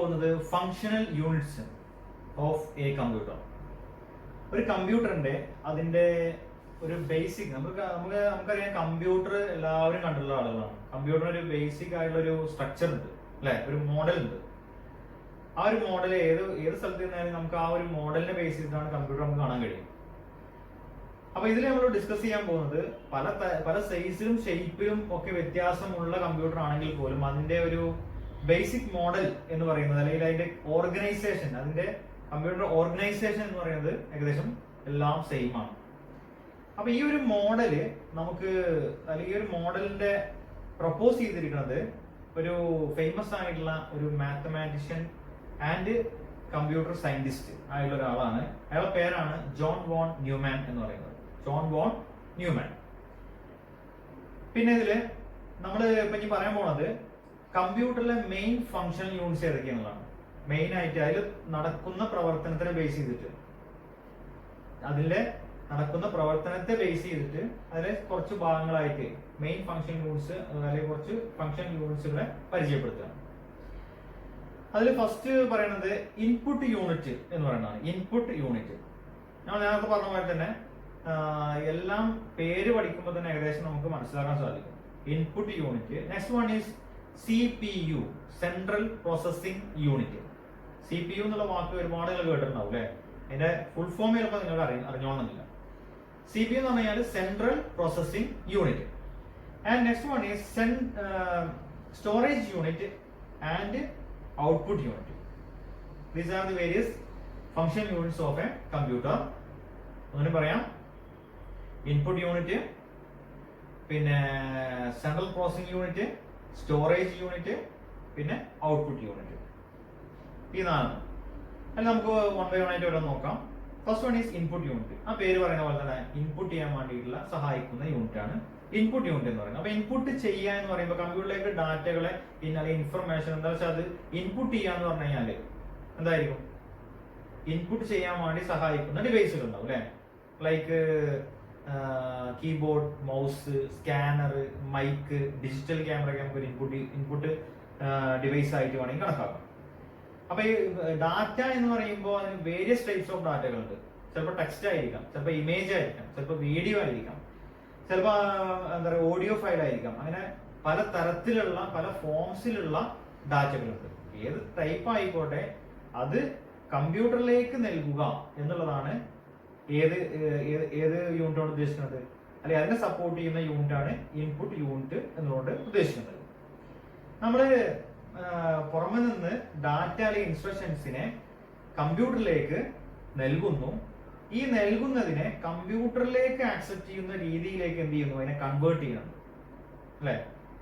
പോകുന്നത് functional units of A computer. ഒരു കമ്പ്യൂട്ടറിന്റെ അതിന്റെ ഒരു ബേസിക് നമുക്കറിയാം, കമ്പ്യൂട്ടർ എല്ലാവരും കണ്ടുള്ള ആളുകളാണ്. കമ്പ്യൂട്ടറിന് ഒരു ബേസിക് ആയിട്ടുള്ള ഒരു സ്ട്രക്ചർ ഉണ്ട്, അല്ലെ? ഒരു മോഡൽ ഉണ്ട്. ആ ഒരു മോഡൽ ഏത് സ്ഥലത്ത് നിന്നാലും നമുക്ക് ആ ഒരു മോഡലിനെ ബേസ് ചെയ്തിട്ടാണ് കമ്പ്യൂട്ടർ നമുക്ക് കാണാൻ കഴിയും. അപ്പൊ ഇതിൽ നമ്മൾ ഡിസ്കസ് ചെയ്യാൻ പോകുന്നത് പല സൈസിലും ഷേപ്പിലും ഒക്കെ വ്യത്യാസമുള്ള കമ്പ്യൂട്ടർ ആണെങ്കിൽ പോലും അതിന്റെ ഒരു ബേസിക് മോഡൽ എന്ന് പറയുന്നത്, അല്ലെങ്കിൽ അതിന്റെ ഓർഗനൈസേഷൻ, അതിന്റെ കമ്പ്യൂട്ടർ ഓർഗനൈസേഷൻ എന്ന് പറയുന്നത് ഏകദേശം എല്ലാം സെയിം ആണ്. അപ്പൊ ഈ ഒരു മോഡല് നമുക്ക്, അല്ലെങ്കിൽ ഈ ഒരു മോഡലിന്റെ പ്രപ്പോസ് ചെയ്തിരിക്കുന്നത് ഒരു ഫേമസ് ആയിട്ടുള്ള ഒരു മാത്തമാറ്റീഷ്യൻ ആൻഡ് കമ്പ്യൂട്ടർ സയന്റിസ്റ്റ് ആയിട്ടുള്ള ഒരാളാണ്. അയാളുടെ പേരാണ് ജോൺ വോൺ ന്യൂമാൻ എന്ന് പറയുന്നത്. John von Neumann. പിന്നെ ഇതില് നമ്മൾ ഇപ്പൊ ഇനി പറയാൻ പോണത് കമ്പ്യൂട്ടറിലെ മെയിൻ ഫങ്ഷണൽ യൂണിറ്റ്സ് ഏതൊക്കെയാണെന്നുള്ളതാണ്. മെയിൻ ആയിട്ട് അതിൽ നടക്കുന്ന പ്രവർത്തനത്തെ ബേസ് ചെയ്തിട്ട് അതിലെ കുറച്ച് ഭാഗങ്ങളായിട്ട് മെയിൻ ഫങ്ഷൻ യൂണിറ്റ്സ്, അല്ലെങ്കിൽ കുറച്ച് ഫങ്ഷൻ യൂണിറ്റ്സുകളെ പരിചയപ്പെടുത്തുക. അതിൽ ഫസ്റ്റ് പറയുന്നത് ഇൻപുട്ട് യൂണിറ്റ് എന്ന് പറയുന്നതാണ്. ഇൻപുട്ട് യൂണിറ്റ് ഞാൻ നേരത്തെ പറഞ്ഞ പോലെ തന്നെ എല്ലാം പേര് പഠിക്കുമ്പോൾ തന്നെ ഏകദേശം നമുക്ക് മനസ്സിലാക്കാൻ സാധിക്കും. Input unit. Next one is CPU, central processing unit. CPU എന്നുള്ള വാക്ക് ഒരുപാട് നിങ്ങൾ കേട്ടിട്ടുണ്ടാവും, അല്ലെ? അതിന്റെ ഫുൾ ഫോം ചിലപ്പോൾ നിങ്ങൾക്ക് അറിഞ്ഞോണമെന്നില്ല. CPU എന്ന് പറഞ്ഞാൽ central processing unit. And next one is storage unit and output unit. These are the various function units of A computer. അങ്ങനെ പറയാം, ഇൻപുട്ട് യൂണിറ്റ്, പിന്നെ central processing unit, storage unit, പിന്നെ output unit. ഈ നാലെണ്ണം അല്ല, നമുക്ക് വൺ ബൈ വൺ ആയിട്ട് ഓരോ നോക്കാം. First one is input unit. ആ പേര് പറയുന്ന പോലെ തന്നെ ഇൻപുട്ട് ചെയ്യാൻ വേണ്ടിയിട്ടുള്ള സഹായിക്കുന്ന യൂണിറ്റ് ആണ് ഇൻപുട്ട് യൂണിറ്റ് എന്ന് പറയുന്നത്. അപ്പൊ ഇൻപുട്ട് ചെയ്യുക എന്ന് പറയുമ്പോൾ കമ്പ്യൂട്ടറിലേക്ക് ഡാറ്റകളെ, അല്ലെങ്കിൽ ഇൻഫർമേഷൻ എന്താ വെച്ചാൽ അത് ഇൻപുട്ട് ചെയ്യാന്ന് പറഞ്ഞു കഴിഞ്ഞാല് എന്തായിരിക്കും? ഇൻപുട്ട് ചെയ്യാൻ വേണ്ടി സഹായിക്കുന്ന ഡിവൈസുകൾ ഉണ്ടാവും, അല്ലെ? Like keyboard, mouse, scanner, mic, digital camera ഒക്കെ നമുക്ക് ഒരു ഇൻപുട്ട് ഡിവൈസ് ആയിട്ട് വേണമെങ്കിൽ കണക്കാക്കാം. അപ്പൊ ഈ ഡാറ്റ എന്ന് പറയുമ്പോൾ അതിന് വേരിയസ് ടൈപ്സ് ഓഫ് ഡാറ്റകളുണ്ട്. ചിലപ്പോൾ ടെക്സ്റ്റ് ആയിരിക്കാം, ചിലപ്പോൾ ഇമേജ് ആയിരിക്കാം, ചിലപ്പോൾ വീഡിയോ ആയിരിക്കാം, ചിലപ്പോൾ എന്താ പറയുക ഓഡിയോ ഫയൽ ആയിരിക്കാം. അങ്ങനെ പല തരത്തിലുള്ള, പല ഫോംസിലുള്ള ഡാറ്റകളുണ്ട്. ഏത് ടൈപ്പ് ആയിക്കോട്ടെ അത് കമ്പ്യൂട്ടറിലേക്ക് നൽകുക എന്നുള്ളതാണ് ഏത് യൂണിറ്റാണ് ഉദ്ദേശിക്കുന്നത്, അല്ലെങ്കിൽ അതിനെ സപ്പോർട്ട് ചെയ്യുന്ന യൂണിറ്റ് ആണ് ഇൻപുട്ട് യൂണിറ്റ് എന്നുകൊണ്ട് ഉദ്ദേശിക്കുന്നത്. നമ്മള് പുറമെ നിന്ന് ഡാറ്റ അല്ലെങ്കിൽ ഇൻസ്ട്രക്ഷൻസിനെ കമ്പ്യൂട്ടറിലേക്ക് നൽകുന്നു. ഈ നൽകുന്നതിനെ കമ്പ്യൂട്ടറിലേക്ക് ആക്സെപ്റ്റ് ചെയ്യുന്ന രീതിയിലേക്ക് എന്ത് ചെയ്യുന്നു? അതിനെ കൺവേർട്ട് ചെയ്യണം, അല്ലെ?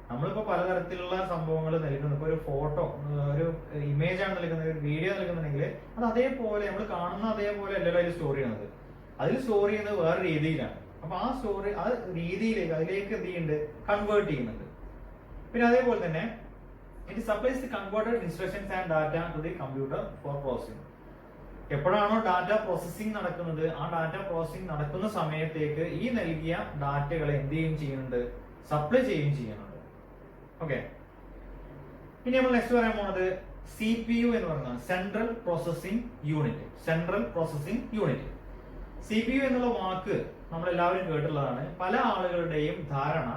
നമ്മളിപ്പോ പലതരത്തിലുള്ള സംഭവങ്ങൾ നൽകുന്നു. ഇപ്പൊ ഒരു ഫോട്ടോ, ഒരു ഇമേജ് ആണ് നൽകുന്നത്, ഒരു വീഡിയോ നൽകുന്നുണ്ടെങ്കിൽ അത് അതേപോലെ നമ്മൾ കാണുന്ന അതേപോലെ അല്ലല്ലോ അതിൽ സ്റ്റോർ ചെയ്യുന്നത്. അതിൽ സ്റ്റോർ ചെയ്യുന്നത് വേറെ രീതിയിലാണ്. അപ്പൊ ആ രീതിയിലേക്ക്, അതിലേക്ക് എന്ത് ചെയ്യുന്നുണ്ട്? കൺവേർട്ട് ചെയ്യുന്നുണ്ട്. പിന്നെ അതേപോലെ തന്നെ it supplies the converted instructions and data to the computer for processing. എപ്പോഴാണോ ഡാറ്റ പ്രോസസ്സിംഗ് നടക്കുന്നത്, ആ ഡാറ്റ പ്രോസസ്സിംഗ് നടക്കുന്ന സമയത്തേക്ക് ഈ നൽകിയ ഡാറ്റകളെ എന്ത് ചെയ്യുന്നുണ്ട്? സപ്ലൈ ചെയ്യുന്നുണ്ട്. ഓക്കെ. ഇനി നമ്മൾ നെക്സ്റ്റ് പറയാൻ പോകുന്നത് CPU എന്ന് പറയുന്നത് central processing unit. Central processing unit. CPU എന്നുള്ള വാക്ക് നമ്മൾ എല്ലാവരും കേട്ടുള്ളതാണ്. പല ആളുകളുടെയും ധാരണ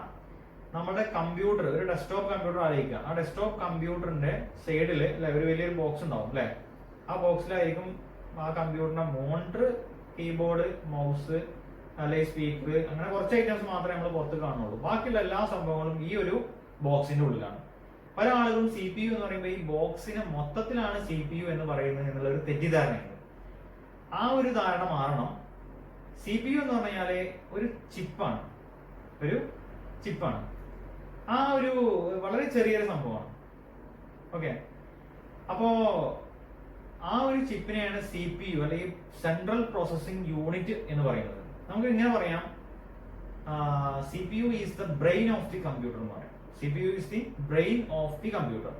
നമ്മുടെ കമ്പ്യൂട്ടർ, ഒരു ഡെസ്ക്ടോപ്പ് കമ്പ്യൂട്ടർ ആയിരിക്കാം. ആ ഡെസ്ക്ടോപ്പ് കമ്പ്യൂട്ടറിന്റെ സൈഡിൽ ഒരു വലിയൊരു ബോക്സ് ഉണ്ടാവും, അല്ലെ? ആ ബോക്സിലായിരിക്കും ആ കമ്പ്യൂട്ടറിന്റെ മോണിറ്റർ, കീബോർഡ്, മൗസ്, അല്ലെങ്കിൽ സ്പീക്കർ, അങ്ങനെ കുറച്ച് ഐറ്റംസ് മാത്രമേ നമ്മൾ പുറത്ത് കാണുള്ളൂ. ബാക്കിയുള്ള എല്ലാ സംഭവങ്ങളും ഈ ഒരു ബോക്സിന്റെ ഉള്ളിലാണ്. പല ആളുകളും CPU എന്ന് പറയുമ്പോൾ ഈ ബോക്സിനെ മൊത്തത്തിലാണ് CPU എന്ന് പറയുന്നത് എന്നുള്ള ഒരു തെറ്റിദ്ധാരണയുണ്ട്. ആ ഒരു ധാരണ മാറണം. CPU എന്ന് പറഞ്ഞാല് ഒരു ചിപ്പാണ്. ആ ഒരു വളരെ ചെറിയൊരു സംഭവമാണ്. ഓക്കെ. അപ്പോ ആ ഒരു ചിപ്പിനെയാണ് CPU അല്ലെങ്കിൽ സെൻട്രൽ പ്രോസസിംഗ് യൂണിറ്റ് എന്ന് പറയുന്നത്. നമുക്ക് ഇങ്ങനെ പറയാം, CPU is the brain of the computer എന്ന് പറയാം. CPU is the brain of the computer.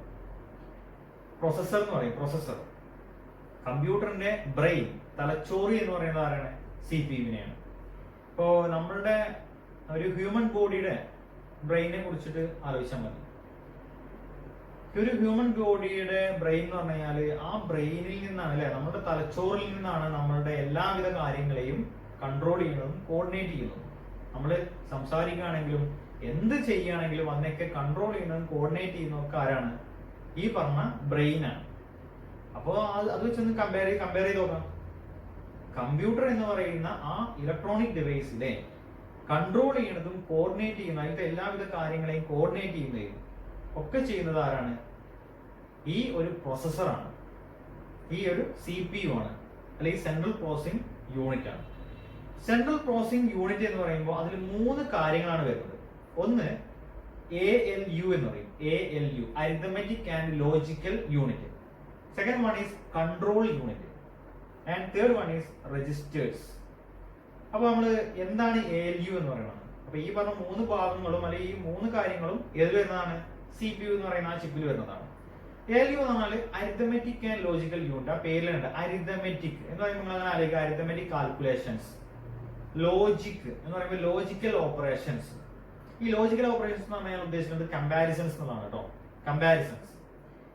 Processor എന്ന് പറയും, പ്രൊസസർ. കമ്പ്യൂട്ടറിന്റെ ബ്രെയിൻ, തലച്ചോറി എന്ന് പറയുന്നത് ആരാണ്? CPU-വിനെയാണ്. ഇപ്പോ നമ്മളുടെ ഒരു ഹ്യൂമൻ ബോഡിയുടെ ബ്രെയിനെ കുറിച്ചിട്ട് ആലോചിച്ചാൽ മതി. ഒരു ഹ്യൂമൻ ബോഡിയുടെ ബ്രെയിൻ എന്ന് പറഞ്ഞു കഴിഞ്ഞാൽ ആ ബ്രെയിനിൽ നിന്നാണ് അല്ലെ, നമ്മുടെ തലച്ചോറിൽ നിന്നാണ് നമ്മളുടെ എല്ലാവിധ കാര്യങ്ങളെയും കൺട്രോൾ ചെയ്യുന്നതും കോർഡിനേറ്റ് ചെയ്യുന്നതും. നമ്മൾ സംസാരിക്കുകയാണെങ്കിലും എന്ത് ചെയ്യുകയാണെങ്കിലും അതിനൊക്കെ കൺട്രോൾ ചെയ്യുന്നതും കോർഡിനേറ്റ് ചെയ്യുന്നതും ഒക്കെ ആരാണ്? ഈ പറഞ്ഞ ബ്രെയിനാണ്. അപ്പോൾ അത് വെച്ചൊന്ന് കമ്പയർ ചെയ്ത് നോക്കാം. കമ്പ്യൂട്ടർ എന്ന് പറയുന്ന ആ ഇലക്ട്രോണിക് ഡിവൈസിലെ കൺട്രോൾ ചെയ്യുന്നതും കോർഡിനേറ്റ് ചെയ്യുന്ന അതിന്റെ എല്ലാവിധ കാര്യങ്ങളെയും കോർഡിനേറ്റ് ചെയ്യുന്നതും ഒക്കെ ചെയ്യുന്നത് ആരാണ്? ഈ ഒരു പ്രോസസ്സറാണ്, ഈ ഒരു CPU ആണ്, അല്ലെങ്കിൽ സെൻട്രൽ പ്രോസസിംഗ് യൂണിറ്റ് ആണ്. സെൻട്രൽ പ്രോസസിംഗ് യൂണിറ്റ് എന്ന് പറയുമ്പോൾ അതിൽ 3 കാര്യങ്ങളാണ് വരുന്നത്. ഒന്ന് ALU എന്ന് പറയും. ALU arithmetic and logical unit. Second one is control unit and third one is registers. അപ്പൊ നമ്മൾ എന്താണ് ALU എന്ന് പറയുന്നത്? അപ്പൊ ഈ പറഞ്ഞ 3 ഭാഗങ്ങളും അല്ലെങ്കിൽ ഈ 3 കാര്യങ്ങളും ഏതിൽ വരുന്നതാണ്? CPU എന്ന് പറയുന്ന ആ ചിപ്പിൽ വരുന്നതാണ്. ALU എന്ന് പറഞ്ഞാൽ അരിത്തമെറ്റിക് ആൻഡ് ലോജിക്കൽ യൂണിറ്റ്. ആ പേരിലുണ്ട് അരിത്തമെറ്റിക് എന്ന് പറയുമ്പോൾ നിങ്ങൾ അങ്ങനെ ആലോചിക്കുക, അരിത്തമെറ്റിക് കാൽക്കുലേഷൻസ്. ലോജിക് എന്ന് പറയുമ്പോൾ ലോജിക്കൽ ഓപ്പറേഷൻസ്. ഈ ലോജിക്കൽ ഓപ്പറേഷൻസ് എന്ന് പറഞ്ഞാൽ ഉദ്ദേശിക്കുന്നത് കമ്പാരിസൺസ് എന്നുള്ളതാണ് കേട്ടോ. കമ്പാരിസൺസ്.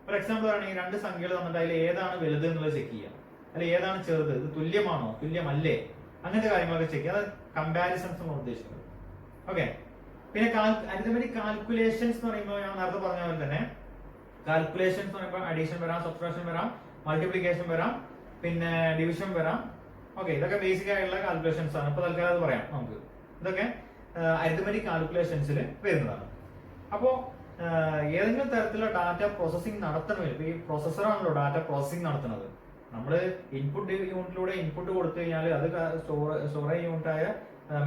ഫോർ എക്സാമ്പിൾ ആണെങ്കിൽ 2 സംഖ്യകൾ തന്നിട്ട് അതിൽ ഏതാണ് വലുത് എന്നുള്ളത് ചെക്ക് ചെയ്യാം, അല്ലെങ്കിൽ ഏതാണ് ചെറുത്, ഇത് തുല്യമാണോ തുല്യമല്ലേ, അങ്ങനത്തെ കാര്യങ്ങളൊക്കെ ചെക്ക് ചെയ്യാം. അത് കമ്പാരിസൺസ് എന്നാണ് ഉദ്ദേശിക്കുന്നത്. ഓക്കെ. പിന്നെ അരിത്തമെറ്റിക് കാൽക്കുലേഷൻസ് എന്ന് പറയുമ്പോൾ ഞാൻ നേരത്തെ പറഞ്ഞ പോലെ തന്നെ കാൽക്കുലേഷൻസ് എന്ന് പറയുമ്പോൾ അഡീഷൻ വരാം, സബ്ട്രാക്ഷൻ വരാം, മൾട്ടിപ്ലിക്കേഷൻ വരാം, പിന്നെ ഡിവിഷൻ വരാം. ഓക്കെ, ഇതൊക്കെ ബേസിക് ആയിട്ടുള്ള കാൽക്കുലേഷൻസ് ആണ്. ഇപ്പൊ തൽക്കാലം അത് പറയാം നമുക്ക്. ഇതൊക്കെ അരിത്തമെറ്റിക് കാൽക്കുലേഷൻസിൽ വരുന്നതാണ്. അപ്പോ ഏതെങ്കിലും തരത്തിലുള്ള ഡാറ്റ പ്രോസസ്സിംഗ് നടത്തണമെങ്കിൽ ഇപ്പൊ ഈ പ്രോസസ്സറാണല്ലോ ഡാറ്റ പ്രോസസ്സിംഗ് നടത്തുന്നത്. നമ്മൾ ഇൻപുട്ട് യൂണിറ്റിലൂടെ ഇൻപുട്ട് കൊടുത്തു കഴിഞ്ഞാൽ അത് സ്റ്റോറേജ് യൂണിറ്റായ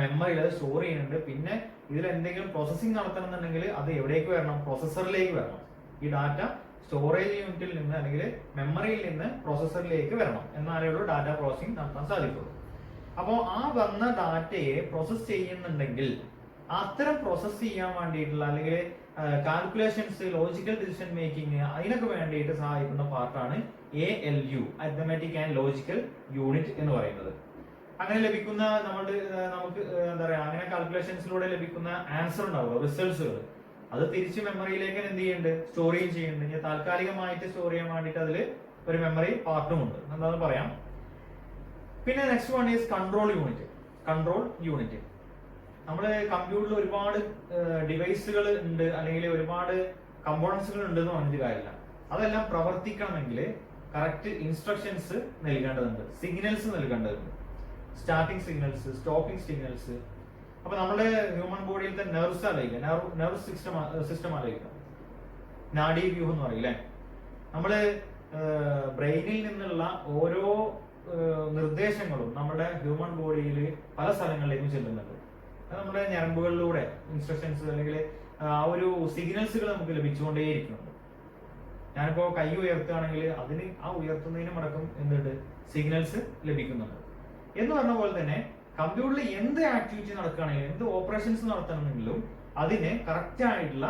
മെമ്മറിയിൽ അത് സ്റ്റോർ ചെയ്യുന്നുണ്ട്. പിന്നെ ഇതിൽ എന്തെങ്കിലും പ്രോസസ്സിംഗ് നടത്തണം എന്നുണ്ടെങ്കിൽ അത് എവിടേക്ക് വരണം? പ്രോസസ്സറിലേക്ക് വരണം. ഈ ഡാറ്റ സ്റ്റോറേജ് യൂണിറ്റിൽ നിന്ന് അല്ലെങ്കിൽ മെമ്മറിയിൽ നിന്ന് പ്രോസസ്സറിലേക്ക് വരണം. എന്നാലേ ഉള്ളൂ ഡാറ്റ പ്രോസസ്സിംഗ് നടത്താൻ സാധിക്കുള്ളൂ. അപ്പോൾ ആ വന്ന ഡാറ്റയെ പ്രോസസ് ചെയ്യുന്നുണ്ടെങ്കിൽ അത്തരം പ്രോസസ് ചെയ്യാൻ വേണ്ടിയിട്ടുള്ള അല്ലെങ്കിൽ കാൽക്കുലേഷൻസ്, ലോജിക്കൽ ഡിസിഷൻ മേക്കിംഗ്, അതിനൊക്കെ വേണ്ടിയിട്ട് സഹായിക്കുന്ന പാർട്ടാണ് ALU arithmetic and logical unit എന്ന് പറയുന്നത്. അങ്ങനെ ലഭിക്കുന്ന നമുക്ക് എന്താ പറയാ, അങ്ങനെ കാൽക്കുലേഷൻസിലൂടെ ലഭിക്കുന്ന ആൻസർ ഉണ്ടാവുക, റിസൾട്ട്സുകൾ, അത് തിരിച്ച് മെമ്മറിയിലേക്ക് എന്ത് ചെയ്യുന്നുണ്ട്? സ്റ്റോർ ചെയ്യുന്നുണ്ട്. ഇനി താൽക്കാലികമായിട്ട് സ്റ്റോർ ചെയ്യാൻ വേണ്ടിയിട്ട് അതിൽ ഒരു മെമ്മറി പാർട്ടും ഉണ്ട്, എന്താണെന്ന് പറയാം. പിന്നെ next one is control unit. Control unit നമ്മൾ കമ്പ്യൂട്ടറിൽ ഒരുപാട് ഡിവൈസുകൾ ഉണ്ട് അല്ലെങ്കിൽ ഒരുപാട് കമ്പോണൻസുകൾ ഉണ്ട് എന്ന് പറഞ്ഞിട്ട് കാര്യമില്ല. അതെല്ലാം പ്രവർത്തിക്കണമെങ്കിൽ കറക്റ്റ് ഇൻസ്ട്രക്ഷൻസ് നൽകേണ്ടതുണ്ട്, സിഗ്നൽസ് നൽകേണ്ടതുണ്ട്. Starting signals, stopping signals. അപ്പൊ നമ്മുടെ ഹ്യൂമൻ ബോഡിയിലത്തെ നെർവ്സ് ആലോചിക്കുക, നെർവ് സിസ്റ്റം ആലോചിക്കുക, നാഡീവ്യൂഹം എന്ന് പറയില്ലേ. നമ്മള് ബ്രെയിനിൽ നിന്നുള്ള ഓരോ നിർദ്ദേശങ്ങളും നമ്മുടെ ഹ്യൂമൻ ബോഡിയിൽ പല സ്ഥലങ്ങളിലേക്കും ചെല്ലുന്നുണ്ട്. അത് നമ്മുടെ ഞരമ്പുകളിലൂടെ ഇൻസ്ട്രക്ഷൻസ് അല്ലെങ്കിൽ ആ ഒരു സിഗ്നൽസുകൾ നമുക്ക് ലഭിച്ചുകൊണ്ടേയിരിക്കുന്നുണ്ട്. ഞാനിപ്പോ കൈ ഉയർത്തുകയാണെങ്കിൽ അതിന് ആ ഉയർത്തുന്നതിനും അടക്കം എന്തുണ്ട്? സിഗ്നൽസ് ലഭിക്കുന്നുണ്ട്. എന്ന് പറഞ്ഞ പോലെ തന്നെ കമ്പ്യൂട്ടറിൽ എന്ത് ആക്ടിവിറ്റി നടക്കുകയാണെങ്കിലും എന്ത് ഓപ്പറേഷൻസ് നടത്തണമെങ്കിലും അതിന് കറക്റ്റ് ആയിട്ടുള്ള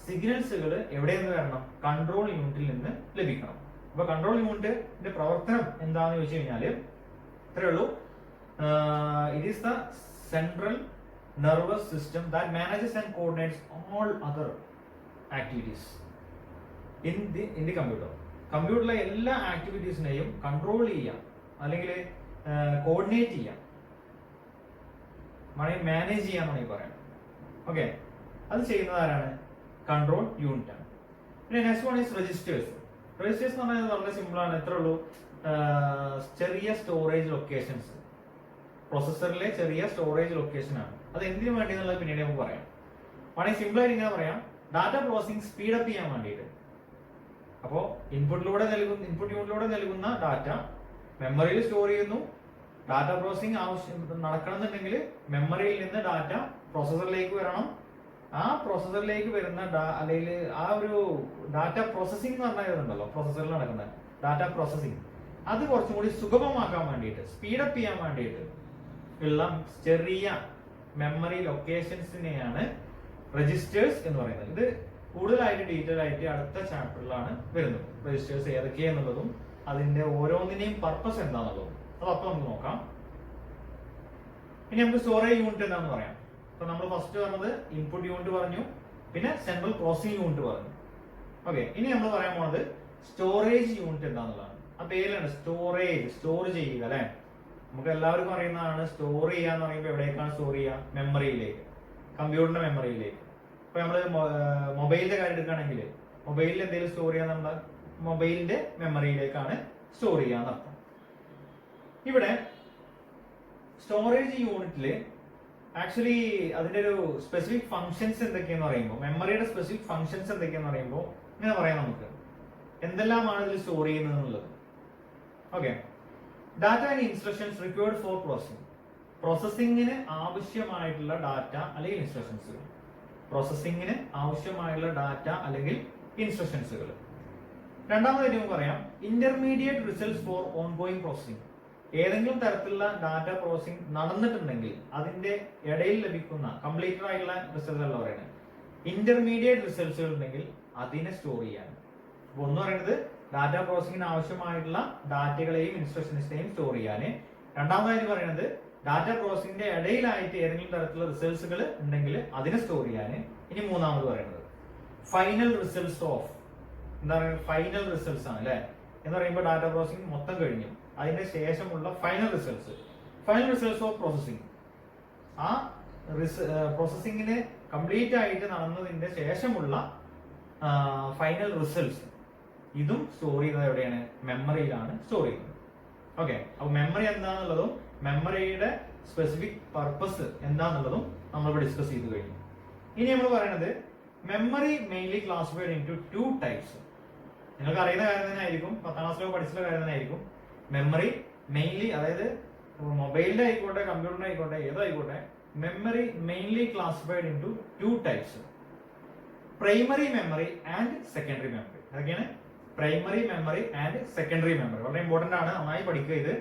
സിഗ്നൽസുകൾ എവിടെ നിന്ന് വരണം? കൺട്രോൾ യൂണിറ്റിൽ നിന്ന് ലഭിക്കണം. അപ്പൊ കൺട്രോൾ യൂണിറ്റിന്റെ പ്രവർത്തനം എന്താണെന്ന് ചോദിച്ചു കഴിഞ്ഞാല് ഇത്രയേ ഉള്ളൂ. It is the central nervous system that manages and coordinates all other activities in the computer. കമ്പ്യൂട്ടറിലെ എല്ലാ ആക്ടിവിറ്റീസിനെയും കൺട്രോൾ ചെയ്യാം അല്ലെങ്കിൽ കോർഡിനേറ്റ് ചെയ്യാം, മാനേജ് ചെയ്യാമെന്നാണ് പറയാം. ഓക്കെ, അത് ചെയ്യുന്നത് ആരാണ്? കൺട്രോൾ യൂണിറ്റ് ആണ്. പിന്നെ next one is registers. Registers എന്ന് പറഞ്ഞാൽ വളരെ സിമ്പിൾ ആണ്. എത്ര ഉള്ളൂ? ചെറിയ സ്റ്റോറേജ് ലൊക്കേഷൻസ്, പ്രോസസ്സറിലെ ചെറിയ സ്റ്റോറേജ് ലൊക്കേഷൻ ആണ്. അത് എന്തിനു വേണ്ടി എന്നുള്ളത് പിന്നീട് നമുക്ക് പറയാം. വേണമെങ്കിൽ സിമ്പിൾ ആയിട്ട് ഇങ്ങനെ പറയാം, ഡാറ്റ പ്രോസസിംഗ് സ്പീഡപ്പ് ചെയ്യാൻ വേണ്ടിയിട്ട്. അപ്പോ ഇൻപുട്ട് യൂണിറ്റിലൂടെ നൽകുന്ന ഡാറ്റ മെമ്മറിയിൽ സ്റ്റോർ ചെയ്യുന്നു. ഡാറ്റ പ്രോസസിംഗ് ആവശ്യം നടക്കണമെന്നുണ്ടെങ്കിൽ മെമ്മറിയിൽ നിന്ന് ഡാറ്റ പ്രോസസ്സറിലേക്ക് വരണം. ആ പ്രോസസ്സറിലേക്ക് വരുന്ന അല്ലെങ്കിൽ ആ ഒരു ഡാറ്റ പ്രോസസിംഗ് എന്ന് പറഞ്ഞുണ്ടല്ലോ, പ്രോസസ്സറിൽ നടക്കുന്ന ഡാറ്റ പ്രോസസിംഗ്, അത് കുറച്ചും കൂടി സുഗമമാക്കാൻ വേണ്ടിയിട്ട്, സ്പീഡപ്പ് ചെയ്യാൻ വേണ്ടിയിട്ട് ഉള്ള ചെറിയ മെമ്മറി ലൊക്കേഷൻസിനെയാണ് രജിസ്റ്റേഴ്സ് എന്ന് പറയുന്നത്. ഇത് കൂടുതലായിട്ട് ഡീറ്റെയിൽ ആയിട്ട് അടുത്ത ചാപ്റ്ററിലാണ് വരുന്നത്. രജിസ്റ്റേഴ്സ് ഏതൊക്കെയാന്നുള്ളതും അതിന്റെ ഓരോന്നിനെയും പർപ്പസ് എന്താണെന്നുള്ളതും അതപ്പോൾ നമുക്ക് നോക്കാം. ഇനി നമുക്ക് സ്റ്റോറേജ് യൂണിറ്റ് എന്താണെന്ന് പറയാം. അപ്പൊ നമ്മൾ ഫസ്റ്റ് പറഞ്ഞത് ഇൻപുട്ട് യൂണിറ്റ് പറഞ്ഞു, പിന്നെ സെൻട്രൽ പ്രോസസിംഗ് യൂണിറ്റ് പറഞ്ഞു. ഓക്കെ, ഇനി നമ്മൾ പറയാൻ പോകുന്നത് സ്റ്റോറേജ് യൂണിറ്റ് എന്താണെന്നുള്ളതാണ്. ആ പേരിലാണ് സ്റ്റോറേജ്, സ്റ്റോർ ചെയ്യുക അല്ലെ. നമുക്ക് എല്ലാവർക്കും അറിയുന്നതാണ് സ്റ്റോർ ചെയ്യാന്ന് പറയുമ്പോൾ എവിടേക്കാണ് സ്റ്റോർ ചെയ്യുക? മെമ്മറിയിലേക്ക്, കമ്പ്യൂട്ടറിന്റെ മെമ്മറിയിലേക്ക്. ഇപ്പൊ നമ്മള് മൊബൈലിന്റെ കാര്യം എടുക്കുകയാണെങ്കിൽ മൊബൈലിൽ എന്തെങ്കിലും സ്റ്റോർ ചെയ്യാൻ നമ്മുടെ മൊബൈലിന്റെ മെമ്മറിയിലേക്കാണ് സ്റ്റോർ ചെയ്യാന്നർത്ഥം. ഇവിടെ സ്റ്റോറേജ് യൂണിറ്റില് ആക്ച്വലി അതിന്റെ ഒരു സ്പെസിഫിക് ഫങ്ഷൻസ് എന്തൊക്കെയാന്ന് പറയുമ്പോൾ, മെമ്മറിയുടെ സ്പെസിഫിക് ഫങ്ഷൻസ് എന്തൊക്കെയാന്ന് പറയുമ്പോൾ ഇങ്ങനെ പറയാം നമുക്ക് എന്തെല്ലാമാണ് ഇതിൽ സ്റ്റോർ ചെയ്യുന്നത് എന്നുള്ളത്. Okay, data and instructions required for പ്രോസസ്സിംഗിന് ആവശ്യമായിട്ടുള്ള ഡാറ്റ അല്ലെങ്കിൽ ഇൻസ്ട്രക്ഷൻസുകൾ. പ്രോസസ്സിംഗിന് ആവശ്യമായുള്ള ഡാറ്റ അല്ലെങ്കിൽ ഇൻസ്ട്രക്ഷൻസുകൾ. രണ്ടാമതായിട്ട് നമുക്ക് പറയാം intermediate results for ongoing processing. ഏതെങ്കിലും തരത്തിലുള്ള ഡാറ്റ പ്രോസസ്സിംഗ് നടന്നിട്ടുണ്ടെങ്കിൽ അതിന്റെ ഇടയിൽ ലഭിക്കുന്ന കംപ്ലീറ്റഡ് ആയിട്ടുള്ള റിസൾട്ട് അല്ല പറയുന്നത്, ഇന്റർമീഡിയറ്റ് റിസൾട്ട്സുകൾ ഉണ്ടെങ്കിൽ അതിനെ സ്റ്റോർ ചെയ്യാൻ. അപ്പൊ ഒന്ന് പറയുന്നത് ഡാറ്റ പ്രോസസ്സിംഗിന് ആവശ്യമായിട്ടുള്ള ഡാറ്റകളെയും ഇൻസ്ട്രക്ഷൻസിനെയും സ്റ്റോർ ചെയ്യാന്. രണ്ടാമതായിട്ട് പറയുന്നത് ഡാറ്റ പ്രോസസ്സിംഗിന്റെ ഇടയിലായിട്ട് ഏതെങ്കിലും തരത്തിലുള്ള റിസൾട്ട്സുകൾ ഉണ്ടെങ്കിൽ അതിനെ സ്റ്റോർ ചെയ്യാന്. ഇനി മൂന്നാമത് പറയുന്നത് ഫൈനൽ റിസൾട്ട്സ് ഓഫ്, എന്താ പറയുക, ഫൈനൽ റിസൾട്ട്സ് ആണ് അല്ലെ. എന്ന് പറയുമ്പോൾ ഡാറ്റ പ്രോസസ്സിംഗ് മൊത്തം കഴിഞ്ഞു, അതിന്റെ ശേഷമുള്ള ഫൈനൽ റിസൾട്ട്സ് ഓഫ് പ്രോസസ്സിംഗ്. ആ പ്രോസസ്സിംഗിന് കംപ്ലീറ്റ് ആയിട്ട് നടന്നതിന്റെ ശേഷമുള്ള ഫൈനൽ റിസൾട്ട്സ്, ഇതും സ്റ്റോർ ചെയ്യുന്നത് എവിടെയാണ്? മെമ്മറിയിലാണ് സ്റ്റോർ ചെയ്യുന്നത്. ഓക്കെ, അപ്പൊ മെമ്മറി എന്താണെന്നുള്ളതും മെമ്മറിയുടെ സ്പെസിഫിക് പർപ്പസ് എന്താണെന്നുള്ളതും നമ്മളിവിടെ ഡിസ്കസ് ചെയ്ത് കഴിഞ്ഞു. ഇനി നമ്മൾ പറയുന്നത് memory mainly classified into 2 types. നിങ്ങൾക്ക് അറിയുന്ന കാര്യം തന്നെ ആയിരിക്കും, 10ാം ക്ലാസ്സിലോ പഠിച്ചുള്ള കാര്യം തന്നെ ആയിരിക്കും. മെമ്മറി മെയിൻലി, അതായത് മൊബൈലിന്റെ ആയിക്കോട്ടെ കമ്പ്യൂട്ടറിന്റെ ആയിക്കോട്ടെ ഏതായിക്കോട്ടെ, memory mainly classified into 2 types: primary memory and secondary memory. അതൊക്കെയാണ് primary memory and secondary memory. വളരെ ഇമ്പോർട്ടന്റ് ആണ്, നന്നായി പഠിക്കുക ഇത്.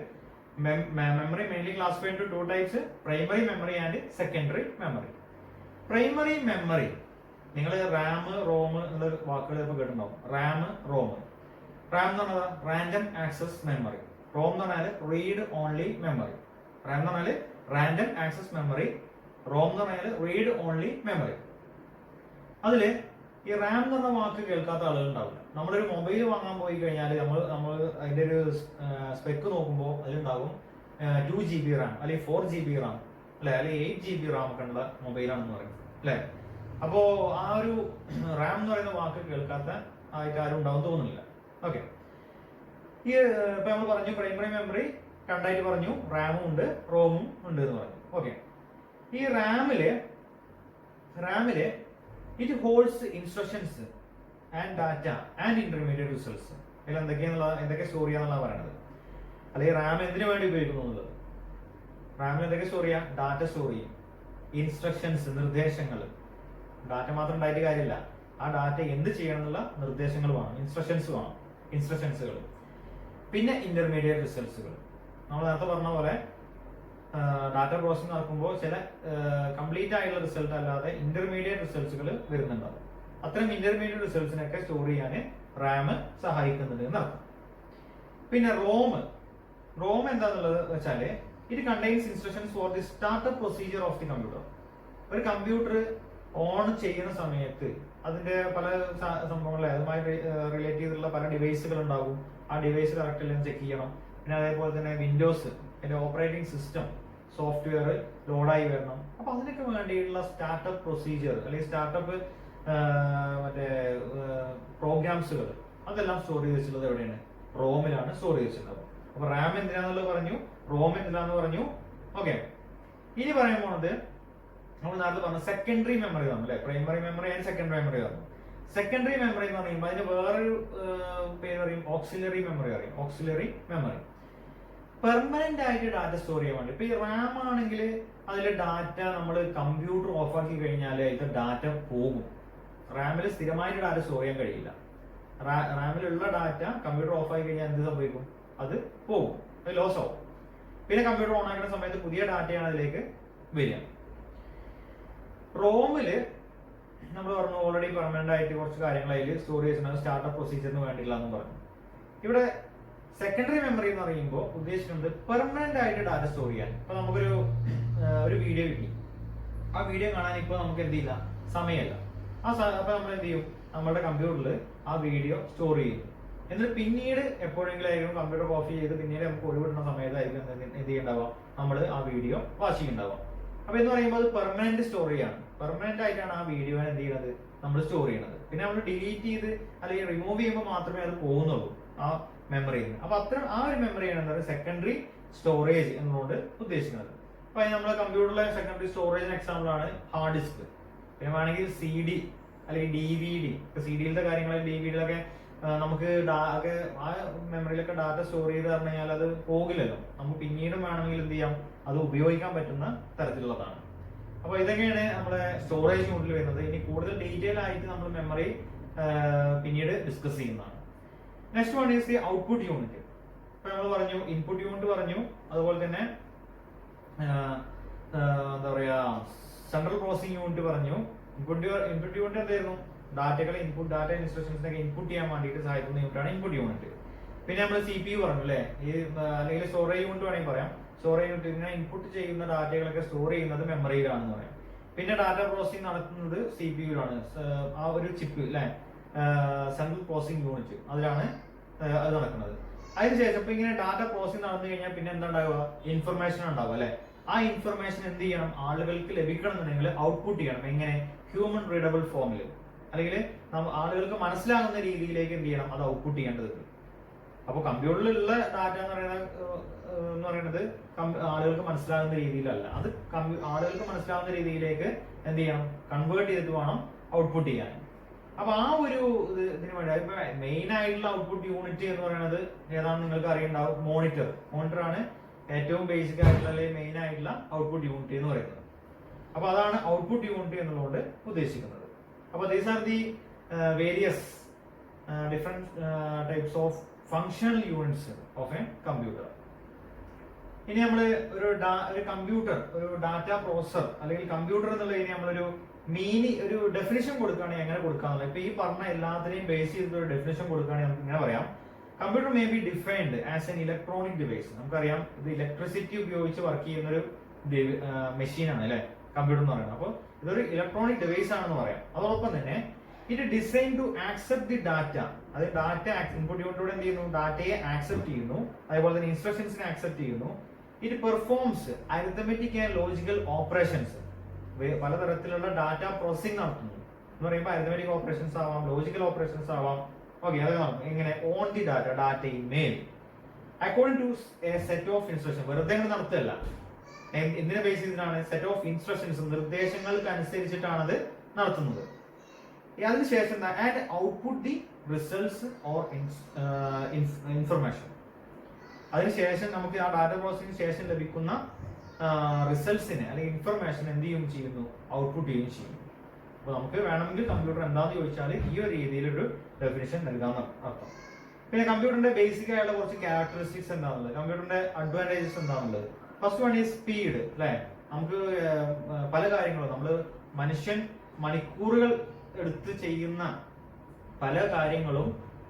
Memory mainly classified into 2 types: primary memory and secondary memory. Primary memory, നിങ്ങൾ റാം റോം എന്നുള്ള വാക്കുകൾ ഇപ്പോൾ കേട്ടിട്ടുണ്ടാവും. റാം റോം എന്ന് പറഞ്ഞാൽ റാൻഡം ആക്സസ് മെമ്മറി, റോം എന്ന് പറഞ്ഞാൽ റീഡ് ഓൺലി മെമ്മറി. റാം എന്ന് പറഞ്ഞാൽ റാൻഡം ആക്സസ് മെമ്മറി, റോം എന്ന് പറഞ്ഞാൽ റീഡ് ഓൺലി മെമ്മറി. അതില് ഈ റാം എന്ന് പറഞ്ഞ വാക്ക് കേൾക്കാത്ത ആളുകൾ ഉണ്ടാവില്ല. നമ്മളൊരു മൊബൈൽ വാങ്ങാൻ പോയി കഴിഞ്ഞാൽ നമ്മൾ അതിന്റെ ഒരു സ്പെക്ക് നോക്കുമ്പോൾ അതിലുണ്ടാകും 2 GB റാം അല്ലെങ്കിൽ 4 GB റാം അല്ലെ, അല്ലെങ്കിൽ 8 GB റാം ഒക്കെ ഉള്ള മൊബൈലാണെന്ന് പറയും അല്ലെ. അപ്പോ ആ ഒരു റാം എന്ന് പറയുന്ന വാക്ക് കേൾക്കാത്ത ആയിട്ട് ആരും ഉണ്ടാവും തോന്നുന്നില്ല. ഓക്കെ, ഈ ഇപ്പൊ നമ്മൾ പറഞ്ഞു പ്രൈമറി മെമ്മറി രണ്ടായിട്ട് പറഞ്ഞു, റാമും ഉണ്ട് റോമും ഉണ്ട് എന്ന് പറഞ്ഞു. ഓക്കെ, ഈ റാമില് it holds instructions and data and intermediate results. അതിൽ എന്തൊക്കെ സ്റ്റോർ ചെയ്യാന്നുള്ള പറയണത്. അല്ലെങ്കിൽ റാം എന്തിനു വേണ്ടി ഉപയോഗിക്കുന്നു എന്നുള്ളത്. റാമിൽ എന്തൊക്കെ സ്റ്റോർ ചെയ്യാം? ഡാറ്റ സ്റ്റോർ ചെയ്യും, ഇൻസ്ട്രക്ഷൻസ് നിർദ്ദേശങ്ങൾ. ഡാറ്റ മാത്രം ഉണ്ടായിട്ട് കാര്യമില്ല, ആ ഡാറ്റ എന്ത് ചെയ്യണം എന്നുള്ള നിർദ്ദേശങ്ങൾ വേണം, ഇൻസ്ട്രക്ഷൻസുകൾ. പിന്നെ ഇന്റർമീഡിയറ്റ് റിസൾട്ട്സുകൾ. നമ്മൾ നേരത്തെ പറഞ്ഞ പോലെ ഡാറ്റ പ്രോസസ്സിംഗ് നടക്കുമ്പോൾ ചില കംപ്ലീറ്റ് ആയിട്ടുള്ള റിസൾട്ട് അല്ലാതെ ഇന്റർമീഡിയറ്റ് റിസൾട്ട്സുകൾ വരുന്നുണ്ടാവും. അത്തരം ഇന്റർമീഡിയറ്റ് റിസൾട്ട്സിനൊക്കെ സ്റ്റോർ ചെയ്യാൻ റാം സഹായിക്കുന്നുണ്ട് എന്നർത്ഥം. പിന്നെ റോം എന്താന്നുള്ളത് വെച്ചാല് it contains instructions for the startup procedure of the computer. ഒരു കമ്പ്യൂട്ടർ ഓൺ ചെയ്യുന്ന സമയത്ത് അതിന്റെ പല സംഭവങ്ങളെ അതുമായി റിലേറ്റ് ചെയ്തിട്ടുള്ള പല ഡിവൈസുകൾ ഉണ്ടാകും. ആ ഡിവൈസ് കറക്റ്റ് എല്ലാം ചെക്ക് ചെയ്യണം. പിന്നെ അതേപോലെ തന്നെ വിൻഡോസ്, അതിന്റെ ഓപ്പറേറ്റിംഗ് സിസ്റ്റം സോഫ്റ്റ്വെയർ ലോഡായി വരണം. അപ്പൊ അതിനൊക്കെ വേണ്ടിയിട്ടുള്ള സ്റ്റാർട്ടപ്പ് പ്രൊസീജിയർ അല്ലെങ്കിൽ സ്റ്റാർട്ടപ്പ് മറ്റേ പ്രോഗ്രാംസുകൾ അതെല്ലാം സ്റ്റോർ ചെയ്ത് വെച്ചിട്ടുള്ളത് എവിടെയാണ്? റോമിലാണ് സ്റ്റോർ ചെയ്ത് വെച്ചിട്ടുള്ളത്. അപ്പൊ റാം എന്തിനാന്നുള്ളത് പറഞ്ഞു, റോം എന്തിനാന്ന് പറഞ്ഞു. ഓക്കെ, ഇനി പറയാൻ പോണത് നമ്മൾ നേരത്തെ പറഞ്ഞ സെക്കൻഡറി മെമ്മറി തന്നു അല്ലെ. Primary memory and secondary memory തന്നു. സെക്കൻഡറി മെമ്മറി എന്ന് പറയുമ്പോൾ അതിന് വേറൊരു പേര് പറയും, ഓക്സിലറി മെമ്മറി പറയും. ഓക്സിലറി മെമ്മറി പെർമനന്റ് ആയിട്ട് ഡാറ്റ സ്റ്റോർ ചെയ്യാൻ വേണ്ടി. ഇപ്പൊ ഈ റാം ആണെങ്കിൽ അതിലെ ഡാറ്റ നമ്മൾ കമ്പ്യൂട്ടർ ഓഫ് ആക്കി കഴിഞ്ഞാൽ അതിന്റെ ഡാറ്റ പോകും. റാമിൽ സ്ഥിരമായിട്ട് ഡാറ്റ സ്റ്റോർ ചെയ്യാൻ കഴിയില്ല. റാമിലുള്ള ഡാറ്റ കമ്പ്യൂട്ടർ ഓഫ് ആയി കഴിഞ്ഞാൽ എന്ത് സംഭവിക്കും? അത് പോകും, അത് ലോസ് ആവും. പിന്നെ കമ്പ്യൂട്ടർ ഓൺ ആക്കുന്ന സമയത്ത് പുതിയ ഡാറ്റയാണ് അതിലേക്ക് വരിക. റോമില് നമ്മൾ പറഞ്ഞു ഓൾറെഡി പെർമനന്റ് ആയിട്ട് കുറച്ച് കാര്യങ്ങൾ അതിൽ സ്റ്റോർ ചെയ്തിട്ടുണ്ട്, സ്റ്റാർട്ടപ്പ് പ്രൊസീജിയറിന് വേണ്ടിയില്ല എന്ന് പറഞ്ഞു. ഇവിടെ സെക്കൻഡറി മെമ്മറി എന്ന് പറയുമ്പോൾ ഉദ്ദേശിക്കുന്നത് പെർമനന്റ് ആയിട്ട് ഡാറ്റ സ്റ്റോർ ചെയ്യാൻ. ഇപ്പൊ നമുക്കൊരു വീഡിയോ കിട്ടി, ആ വീഡിയോ കാണാൻ ഇപ്പൊ നമുക്ക് എന്ത് ചെയ്യില്ല, സമയമല്ല. അപ്പൊ നമ്മൾ എന്ത് ചെയ്യും? നമ്മുടെ കമ്പ്യൂട്ടറിൽ ആ വീഡിയോ സ്റ്റോർ ചെയ്യുന്നു. എന്നിട്ട് പിന്നീട് എപ്പോഴെങ്കിലും ആയിരിക്കും കമ്പ്യൂട്ടർ ഓഫ് ചെയ്ത് പിന്നീട് നമുക്ക് ഒഴിവിടുന്ന സമയത്തായിരിക്കും എന്ത് ചെയ്യണ്ടാവുക, നമ്മൾ ആ വീഡിയോ വാച്ച് ചെയ്യുന്നുണ്ടാവുക. അപ്പൊ എന്ന് പറയുമ്പോൾ അത് പെർമനന്റ് സ്റ്റോറിയാണ്. പെർമനന്റ് ആയിട്ടാണ് ആ വീഡിയോ എന്ത് ചെയ്യുന്നത്, നമ്മൾ സ്റ്റോർ ചെയ്യുന്നത്. പിന്നെ നമ്മൾ ഡിലീറ്റ് ചെയ്ത് അല്ലെങ്കിൽ റിമൂവ് ചെയ്യുമ്പോൾ മാത്രമേ അത് പോകുന്നുള്ളൂ ആ മെമ്മറിയിൽ നിന്ന്. അപ്പൊ അത്ര ആ ഒരു മെമ്മറിയാണ് എന്താ പറയുക സെക്കൻഡറി സ്റ്റോറേജ് എന്നതുകൊണ്ട് ഉദ്ദേശിക്കുന്നത്. അപ്പൊ നമ്മളെ കമ്പ്യൂട്ടറിലെ സെക്കൻഡറി സ്റ്റോറേജിന് എക്സാമ്പിൾ ആണ് ഹാർഡ് ഡിസ്ക്. പിന്നെ വേണമെങ്കിൽ CD അല്ലെങ്കിൽ DVD. ഇപ്പൊ CD-യിലത്തെ കാര്യങ്ങൾ DVD-യിലൊക്കെ നമുക്ക് ആ മെമ്മറിയിലൊക്കെ ഡാറ്റ സ്റ്റോർ ചെയ്ത് പറഞ്ഞു കഴിഞ്ഞാൽ അത് പോകില്ലല്ലോ. നമുക്ക് പിന്നീടും വേണമെങ്കിൽ എന്ത് ചെയ്യാം, അത് ഉപയോഗിക്കാൻ പറ്റുന്ന തരത്തിലുള്ളതാണ്. അപ്പൊ ഇതൊക്കെയാണ് നമ്മുടെ സ്റ്റോറേജ് യൂണിറ്റിൽ വരുന്നത്. ഇനി കൂടുതൽ ഡീറ്റെയിൽ ആയിട്ട് നമ്മൾ മെമ്മറി പിന്നീട് ഡിസ്കസ് ചെയ്യുന്നതാണ്. Next one is the output unit. ഇപ്പൊ നമ്മൾ പറഞ്ഞു ഇൻപുട്ട് യൂണിറ്റ് പറഞ്ഞു, അതുപോലെ തന്നെ എന്താ പറയാ സെൻട്രൽ പ്രോസസിംഗ് യൂണിറ്റ് പറഞ്ഞു. ഇൻപുട്ട് യൂണിറ്റ് എന്തായിരുന്നു, ഡാറ്റകളെ ഡാറ്റ ഇൻസ്ട്രക്ഷൻസിനൊക്കെ ഇൻപുട്ട് ചെയ്യാൻ വേണ്ടിയിട്ട് സഹായിക്കുന്ന യൂണിറ്റാണ് ഇൻപുട്ട് യൂണിറ്റ്. പിന്നെ നമ്മൾ CPU പറഞ്ഞു അല്ലെ, ഈ അല്ലെങ്കിൽ സ്റ്റോറേജ് യൂണിറ്റ് വേണമെങ്കിൽ പറയാം. സ്റ്റോറേജ് യൂണിറ്റ് ഇങ്ങനെ ഇൻപുട്ട് ചെയ്യുന്ന ഡാറ്റകളൊക്കെ സ്റ്റോർ ചെയ്യുന്നത് മെമ്മറിയിലാണെന്ന് പറയാം. പിന്നെ ഡാറ്റ പ്രോസസിംഗ് നടത്തുന്നത് CPU-ലാണ്, ആ ഒരു ചിപ്പ് അല്ലെ, സെൻട്രൽ പ്രോസസിംഗ് യൂണിറ്റ്, അതിലാണ് അത് നടക്കുന്നത്. അതിനുശേഷം ഇപ്പൊ ഇങ്ങനെ ഡാറ്റ പ്രോസസിംഗ് നടന്നു കഴിഞ്ഞാൽ പിന്നെ എന്താ ഉണ്ടാവുക, ഇൻഫർമേഷൻ ഉണ്ടാവുക അല്ലെ. ആ ഇൻഫർമേഷൻ എന്ത് ചെയ്യണം, ആളുകൾക്ക് ലഭിക്കണം എന്നുണ്ടെങ്കിൽ ഔട്ട്പുട്ട് ചെയ്യണം. എങ്ങനെ, ഹ്യൂമൻ റീഡബിൾ ഫോമിൽ, അല്ലെങ്കിൽ ആളുകൾക്ക് മനസ്സിലാകുന്ന രീതിയിലേക്ക് എന്ത് ചെയ്യണം, അത് ഔട്ട്പുട്ട് ചെയ്യേണ്ടതുണ്ട്. അപ്പൊ കമ്പ്യൂട്ടറിലുള്ള ഡാറ്റ എന്ന് പറയുന്നത് ആളുകൾക്ക് മനസ്സിലാകുന്ന രീതിയിലല്ല, അത് ആളുകൾക്ക് മനസ്സിലാകുന്ന രീതിയിലേക്ക് എന്ത് ചെയ്യണം, കൺവേർട്ട് ചെയ്തിട്ട് വേണം ഔട്ട്പുട്ട് ചെയ്യാൻ. അപ്പൊ ആ ഒരു ഇതിന് വേണ്ടി ഇപ്പൊ മെയിൻ ആയിട്ടുള്ള ഔട്ട്പുട്ട് യൂണിറ്റ് എന്ന് പറയുന്നത് ഏതാണെന്ന് നിങ്ങൾക്ക് അറിയുണ്ടാവും, മോണിറ്റർ ആണ് ഏറ്റവും ബേസിക് ആയിട്ടുള്ള അല്ലെങ്കിൽ മെയിൻ ആയിട്ടുള്ള ഔട്ട്പുട്ട് യൂണിറ്റ് എന്ന് പറയുന്നത്. അപ്പൊ അതാണ് ഔട്ട്പുട്ട് യൂണിറ്റ് എന്നുള്ളത് ഉദ്ദേശിക്കുന്നത്. അപ്പൊ these are the various different types of functional units of A computer. ഇനി നമ്മൾ ഒരു കമ്പ്യൂട്ടർ, ഒരു ഡാറ്റ പ്രോസസർ അല്ലെങ്കിൽ കമ്പ്യൂട്ടർ എന്നുള്ളതിന് നമ്മളൊരു ഒരു ഡെഫിനിഷൻ കൊടുക്കുകയാണെങ്കിൽ എങ്ങനെ കൊടുക്കാന്നുള്ളത്. ഇപ്പൊ ഈ പറഞ്ഞ എല്ലാത്തിനെയും ബേസ് ചെയ്തിട്ട് ഒരു ഡെഫിനിഷൻ കൊടുക്കുകയാണെങ്കിൽ നമുക്ക് ഇങ്ങനെ പറയാം, computer may be defined as an electronic device. നമുക്കറിയാം ഇത് ഇലക്ട്രിസിറ്റി ഉപയോഗിച്ച് വർക്ക് ചെയ്യുന്ന ഒരു മെഷീനാണ് അല്ലെ കമ്പ്യൂട്ടർ എന്ന് പറയുന്നത്. അപ്പോൾ ഇതൊരു ഇലക്ട്രോണിക് ഡിവൈസ് ആണെന്ന് പറയാം. അതോടൊപ്പം തന്നെ it design to accept the data. അത് ഡാറ്റ ഇൻപുട്ട് യൂണിറ്റോടെ എന്ത് ചെയ്യുന്നു, ഡാറ്റയെ ആക്സെപ്റ്റ് ചെയ്യുന്നു, അതേപോലെ തന്നെ ഇൻസ്ട്രക്ഷൻസിനെ ആക്സെപ്റ്റ് ചെയ്യുന്നു. It performs arithmetic and logical operations. പലതരത്തിലുള്ള ഡാറ്റ പ്രോസസിംഗ് നടത്തുന്നു എന്ന് പറയുമ്പോൾ അരിത്തമെറ്റിക് ഓപ്പറേഷൻസ് ആവാം, ലോജിക്കൽ ഓപ്പറേഷൻസ് ആവാം. ഓക്കെ, അത് നടക്കും. എങ്ങനെ, on the data email according to a set of instruction. വെറുതെ നടത്തുകയല്ല, എന്തിനെ ബേസ് ചെയ്തിട്ടാണ്, സെറ്റ് ഓഫ് ഇൻസ്ട്രക്ഷൻസ്, നിർദ്ദേശങ്ങൾക്ക് അനുസരിച്ചിട്ടാണ് അത് നടത്തുന്നത്. അതിനുശേഷം and output the results or information. അതിനുശേഷം നമുക്ക് ആ ഡാറ്റ പ്രോസസിംഗ് ശേഷം ലഭിക്കുന്ന റിസൾട്ട്സിനെ അല്ലെങ്കിൽ ഇൻഫർമേഷൻ എന്ത് ചെയ്യുന്നു, ഔട്ട്പുട്ട് ചെയ്യുകയും ചെയ്യും. അപ്പൊ നമുക്ക് വേണമെങ്കിൽ കമ്പ്യൂട്ടർ എന്താണെന്ന് ചോദിച്ചാൽ ഈ ഒരു രീതിയിലൊരു ഡെഫിനിഷൻ നൽകാമെന്ന് അർത്ഥം. പിന്നെ കമ്പ്യൂട്ടറിന്റെ ബേസിക് ആയിട്ടുള്ള കുറച്ച് ക്യാരക്ടറിസ്റ്റിക്സ് എന്താണുള്ളത്, കമ്പ്യൂട്ടറിന്റെ അഡ്വാൻറ്റേജസ് എന്താണുള്ളത്. ഫസ്റ്റ് വൺ ഈസ് സ്പീഡ് അല്ലെ. നമുക്ക് പല കാര്യങ്ങളും മനുഷ്യൻ മണിക്കൂറുകൾ എടുത്ത് ചെയ്യുന്ന പല കാര്യങ്ങളും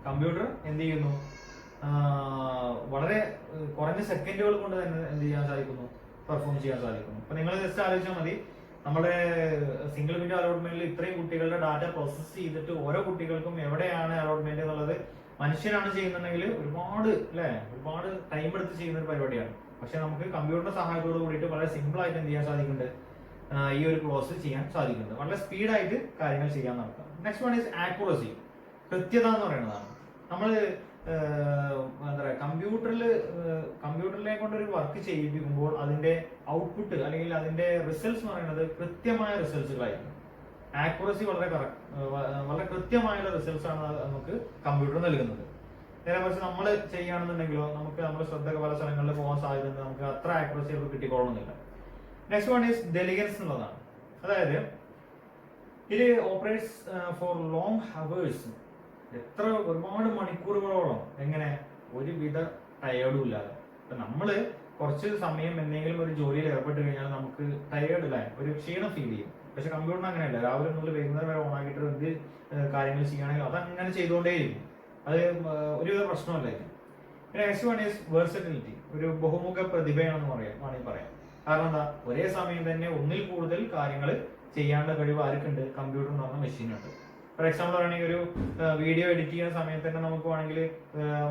കമ്പ്യൂട്ടർ എന്ത് ചെയ്യുന്നു, വളരെ കുറഞ്ഞ സെക്കൻഡുകൾ കൊണ്ട് തന്നെ എന്ത് ചെയ്യാൻ സാധിക്കുന്നു, പെർഫോം ചെയ്യാൻ സാധിക്കുന്നു. അപ്പൊ നിങ്ങൾ ജസ്റ്റ് ആലോചിച്ചാൽ മതി, നമ്മുടെ സിംഗിൾ വിൻഡോ അലോട്ട്മെന്റിൽ ഇത്രയും കുട്ടികളുടെ ഡാറ്റ പ്രോസസ് ചെയ്തിട്ട് ഓരോ കുട്ടികൾക്കും എവിടെയാണ് അലോട്ട്മെന്റ് എന്നുള്ളത് മനുഷ്യനാണ് ചെയ്യുന്നുണ്ടെങ്കിൽ ഒരുപാട് ടൈം എടുത്ത് ചെയ്യുന്ന ഒരു പരിപാടിയാണ്. പക്ഷെ നമുക്ക് കമ്പ്യൂട്ടറിന്റെ സഹായത്തോട് കൂടിയിട്ട് വളരെ സിമ്പിൾ ആയിട്ട് എന്ത് ചെയ്യാൻ സാധിക്കുന്നുണ്ട്, ഈ ഒരു പ്രോസസ് ചെയ്യാൻ സാധിക്കുന്നുണ്ട്. വളരെ സ്പീഡായിട്ട് കാര്യങ്ങൾ ചെയ്യാൻ നടക്കാം. നെക്സ്റ്റ് വൺ ഈസ് ആക്യുറസി, കൃത്യത എന്ന് പറയുന്നതാണ്. നമ്മൾ എന്താ പറയുക, കമ്പ്യൂട്ടറിലെ കൊണ്ടൊരു വർക്ക് ചെയ്യിപ്പിക്കുമ്പോൾ അതിന്റെ ഔട്ട്പുട്ട് അല്ലെങ്കിൽ അതിന്റെ റിസൾട്ട്സ് എന്ന് പറയുന്നത് കൃത്യമായ റിസൾട്ട്സുകളായിരിക്കും. ആക്യുറസി വളരെ കൃത്യമായുള്ള റിസൾട്ട്സ് ആണ് നമുക്ക് കമ്പ്യൂട്ടർ നൽകുന്നത്. നേരെ മറിച്ച് നമ്മൾ ചെയ്യുകയാണെന്നുണ്ടെങ്കിലോ നമുക്ക് നമ്മുടെ ശ്രദ്ധ പല സ്ഥലങ്ങളിൽ പോകാൻ സാധ്യതയുണ്ട്, നമുക്ക് അത്ര ആക്യുറസി കിട്ടിക്കൊള്ളണമെന്നില്ല. നെക്സ്റ്റ് വൺ ഈസ് ഡെലിഗൻസ് എന്നുള്ളതാണ്. അതായത് ഇത് ഓപ്പറേറ്റ്സ് ഫോർ ലോങ് ഹവേഴ്സ്, ഒരുപാട് മണിക്കൂറുകളോളം എങ്ങനെ ഒരുവിധ ടയേർഡും ഇല്ലാതെ. ഇപ്പൊ നമ്മള് കുറച്ച് സമയം എന്തെങ്കിലും ഒരു ജോലിയിൽ ഏർപ്പെട്ട് കഴിഞ്ഞാൽ നമുക്ക് ടയേർഡ് അല്ലേ, ഒരു ക്ഷീണം ഫീൽ ചെയ്യും. പക്ഷെ കമ്പ്യൂട്ടറിന് അങ്ങനെയല്ല, രാവിലെ മുതൽ വൈകുന്നേരം വരെ ഓൺ ആക്കിയിട്ട് എന്ത് കാര്യങ്ങൾ ചെയ്യുകയാണെങ്കിൽ അതങ്ങനെ ചെയ്തുകൊണ്ടേയിരിക്കും, അത് ഒരുവിധ പ്രശ്നമല്ലായിരിക്കും. പിന്നെ നെക്സ്റ്റ് വൺ ഈസ് വേഴ്സറ്റിലിറ്റി, ഒരു ബഹുമുഖ പ്രതിഭയാണെന്ന് വേണമെങ്കിൽ പറയാം. കാരണം എന്താ, ഒരേ സമയം തന്നെ ഒന്നിൽ കൂടുതൽ കാര്യങ്ങൾ ചെയ്യാനുള്ള കഴിവ് ആർക്കുണ്ട്, കമ്പ്യൂട്ടർ എന്ന് പറഞ്ഞ മെഷീനുണ്ട്. ഫോർ എക്സാമ്പിൾ പറയുകയാണെങ്കിൽ ഒരു വീഡിയോ എഡിറ്റ് ചെയ്യുന്ന സമയത്ത് തന്നെ നമുക്ക് വേണമെങ്കിൽ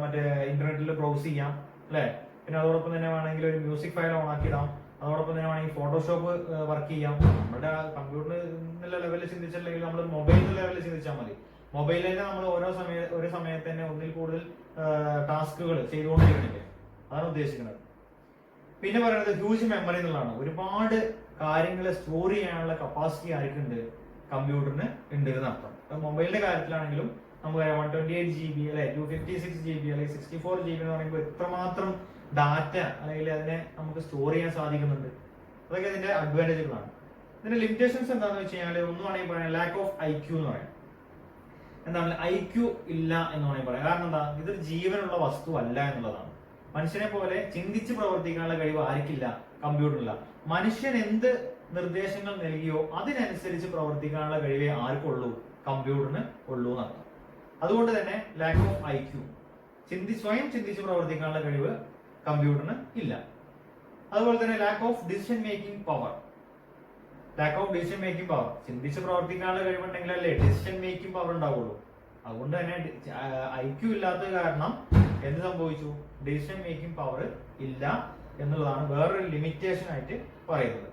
മറ്റേ ഇന്റർനെറ്റിൽ ബ്രൗസ് ചെയ്യാം അല്ലെ. പിന്നെ അതോടൊപ്പം തന്നെ വേണമെങ്കിൽ ഒരു മ്യൂസിക് ഫയൽ ഓൺ ആക്കി ഇടാം. അതോടൊപ്പം തന്നെ വേണമെങ്കിൽ ഫോട്ടോഷോപ്പ് വർക്ക് ചെയ്യാം. നമ്മുടെ കമ്പ്യൂട്ടറിന്റെ ലെവലിൽ ചിന്തിച്ചില്ലെങ്കിൽ നമ്മൾ മൊബൈലിന്റെ ലെവലിൽ ചിന്തിച്ചാൽ മതി. മൊബൈലിൽ തന്നെ നമ്മൾ ഒരു സമയത്ത് തന്നെ ഒന്നിൽ കൂടുതൽ ടാസ്കുകൾ ചെയ്തുകൊണ്ടിരിക്കുന്നില്ലേ, അതാണ് ഉദ്ദേശിക്കുന്നത്. പിന്നെ പറയുന്നത് ഹ്യൂജ് മെമ്മറി എന്നുള്ളതാണ്. ഒരുപാട് കാര്യങ്ങളെ സ്റ്റോർ ചെയ്യാനുള്ള കപ്പാസിറ്റി ആർക്കുണ്ട്, കമ്പ്യൂട്ടറിന് ഉണ്ട് എന്നർത്ഥം. മൊബൈലിന്റെ കാര്യത്തിലാണെങ്കിലും നമുക്ക് 128 GB അല്ലെ 256 GB അല്ലെങ്കിൽ 64 GB എന്ന് പറയുമ്പോൾ എത്രമാത്രം ഡാറ്റ അല്ലെങ്കിൽ അതിനെ നമുക്ക് സ്റ്റോർ ചെയ്യാൻ സാധിക്കുന്നുണ്ട്. അതൊക്കെ ഇതിന്റെ അഡ്വാൻറ്റേജുകളാണ്. ഇതിന്റെ ലിമിറ്റേഷൻസ് എന്താണെന്ന് വെച്ച് കഴിഞ്ഞാൽ ഒന്ന് വേണമെങ്കിൽ പറയാം ലാക്ക് ഓഫ് IQ എന്ന് പറയാം. എന്താണ് IQ ഇല്ല എന്ന് വേണമെങ്കിൽ പറയാം. കാരണം എന്താ, ഇതൊരു ജീവനുള്ള വസ്തു അല്ല എന്നുള്ളതാണ്. മനുഷ്യനെ പോലെ ചിന്തിച്ച് പ്രവർത്തിക്കാനുള്ള കഴിവ് ആർക്കില്ല, കമ്പ്യൂട്ടറില്ല. മനുഷ്യൻ എന്ത് നിർദ്ദേശങ്ങൾ നൽകിയോ അതിനനുസരിച്ച് പ്രവർത്തിക്കാനുള്ള കഴിവേ ആർക്കുള്ളൂ, കമ്പ്യൂട്ടറിന് ഉള്ളൂ എന്നർത്ഥം. അതുകൊണ്ട് തന്നെ ലാക്ക് ഓഫ് IQ, സ്വയം ചിന്തിച്ച് പ്രവർത്തിക്കാനുള്ള കഴിവ് കമ്പ്യൂട്ടറിന് ഇല്ല. അതുപോലെ തന്നെ lack of decision making power. ചിന്തിച്ച് പ്രവർത്തിക്കാനുള്ള കഴിവുണ്ടെങ്കിലല്ലേ ഡിസിഷൻ മേക്കിംഗ് പവർ ഉണ്ടാവുള്ളൂ. അതുകൊണ്ട് തന്നെ IQ ഇല്ലാത്ത കാരണം എന്ത് സംഭവിച്ചു, ഡിസിഷൻ മേക്കിംഗ് പവർ ഇല്ല എന്നുള്ളതാണ് വേറൊരു ലിമിറ്റേഷൻ ആയിട്ട് പറയുന്നത്.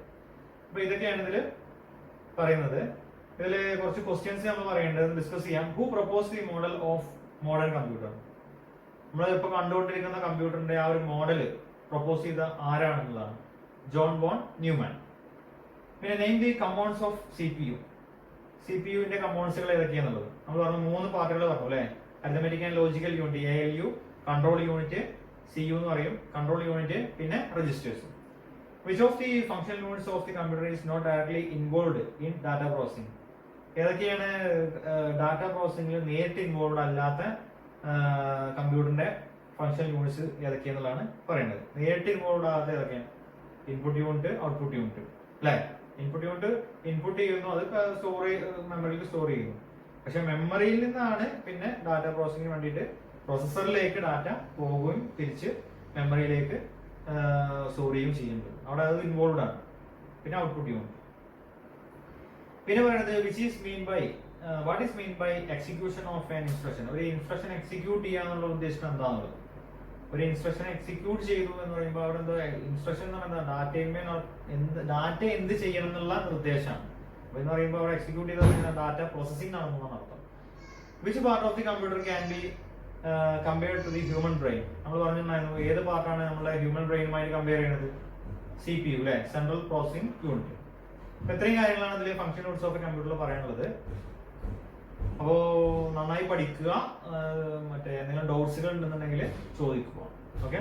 അപ്പൊ ഇതൊക്കെയാണ് ഇതിൽ പറയുന്നത്. ഇതിൽ കുറച്ച് ക്വസ്റ്റ്യൻസ് നമ്മൾ പറയേണ്ടത് ഡിസ്കസ് ചെയ്യാം. Who propose the model of modern computer? നമ്മൾ ഇപ്പൊ കണ്ടുകൊണ്ടിരിക്കുന്ന കമ്പ്യൂട്ടറിന്റെ ആ ഒരു മോഡൽ പ്രപ്പോസ് ചെയ്ത ആരാണെന്നുള്ളതാണ് ജോൺ വോൺ ന്യൂമാൻ. പിന്നെ നെയിം ദി കമ്പോണൻസ് ഓഫ് CPU-ന്റെ കമ്പോണൻസുകൾ ഏതൊക്കെയാന്നുള്ളത് നമ്മൾ പറഞ്ഞു. 3 പാർട്ടുകൾ പറഞ്ഞു അല്ലെ. Arithmetic and logical unit ALU, control unit CU എന്ന് പറയും, കൺട്രോൾ യൂണിറ്റ്, പിന്നെ registers. Which of the functional units of the computer is not directly involved in data processing? ഏതൊക്കെയാണ് data പ്രോസസ്സിംഗിൽ നേരിട്ട് involve അല്ലാത്ത കമ്പ്യൂട്ടറിന്റെ ഫങ്ഷണൽ യൂണിറ്റ്സ് ഏതൊക്കെയാണെന്നുള്ളതാണ് പറയുന്നത്. നേരിട്ട് ഇൻവോൾവ് ആകാത്ത ഏതൊക്കെയാണ്? ഇൻപുട്ട് യൂണിറ്റ്, ഔട്ട്പുട്ട് യൂണിറ്റ് അല്ലെ. ഇൻപുട്ട് യൂണിറ്റ് ഇൻപുട്ട് ചെയ്യുന്നു, അത് മെമ്മറിയിൽ സ്റ്റോർ ചെയ്യുന്നു. പക്ഷെ മെമ്മറിയിൽ നിന്നാണ് പിന്നെ ഡാറ്റ പ്രോസസ്സിംഗിന് വേണ്ടിയിട്ട് പ്രോസസ്സറിലേക്ക് ഡാറ്റ പോകുകയും തിരിച്ച് മെമ്മറിയിലേക്ക് സ്റ്റോർ ചെയ്യുകയും ചെയ്യുന്നത്. അവിടെ അത് ഇൻവോൾവ് ആണ്. പിന്നെ ഔട്ട്പുട്ട് യൂണിറ്റ്. പിന്നെ പറയുന്നത് what is mean by execution of an instruction. ഒരു ഇൻസ്ട്രക്ഷൻ എക്സിക്യൂട്ട് ചെയ്യാന്നുള്ള ഉദ്ദേശം എന്താണുള്ളത്? ഒരു ഇൻസ്ട്രക്ഷൻ എക്സിക്യൂട്ട് ചെയ്തു എന്ന് പറയുമ്പോൾ അവിടെ എന്താ ഇൻസ്ട്രക്ഷൻ എന്ന് പറയുന്നത് ഡാറ്റ എന്ത് ചെയ്യണം എന്നുള്ള നിർദ്ദേശമാണ്. അപ്പൊ എന്ന് പറയുമ്പോൾ അവിടെ എക്സിക്യൂട്ട് ചെയ്ത ഡാറ്റ പ്രോസസിംഗ് നടന്നതാണ് അർത്ഥം. Which part of the computer can be compared to the human brain? നമ്മൾ പറഞ്ഞിട്ടുണ്ടായിരുന്നു ഏത് പാർട്ടാണ് നമ്മളെ ഹ്യൂമൻ ബ്രെയിനുമായിട്ട് കമ്പയർ ചെയ്യുന്നത്? CPU അല്ലെ, സെൻട്രൽ പ്രോസസിംഗ് യൂണിറ്റ്. ഇത്രയും കാര്യങ്ങളാണ് ഇതിൽ ഫംഗ്ഷൻ യൂണിറ്റ്സ് ഓഫ് കമ്പ്യൂട്ടറിൽ പറയാനുള്ളത്. അപ്പോ നന്നായി പഠിക്കുക. മറ്റേ എന്തെങ്കിലും ഡൗട്ട്സുകൾ ഉണ്ടെന്നുണ്ടെങ്കിൽ ചോദിക്കുക. ഓക്കെ.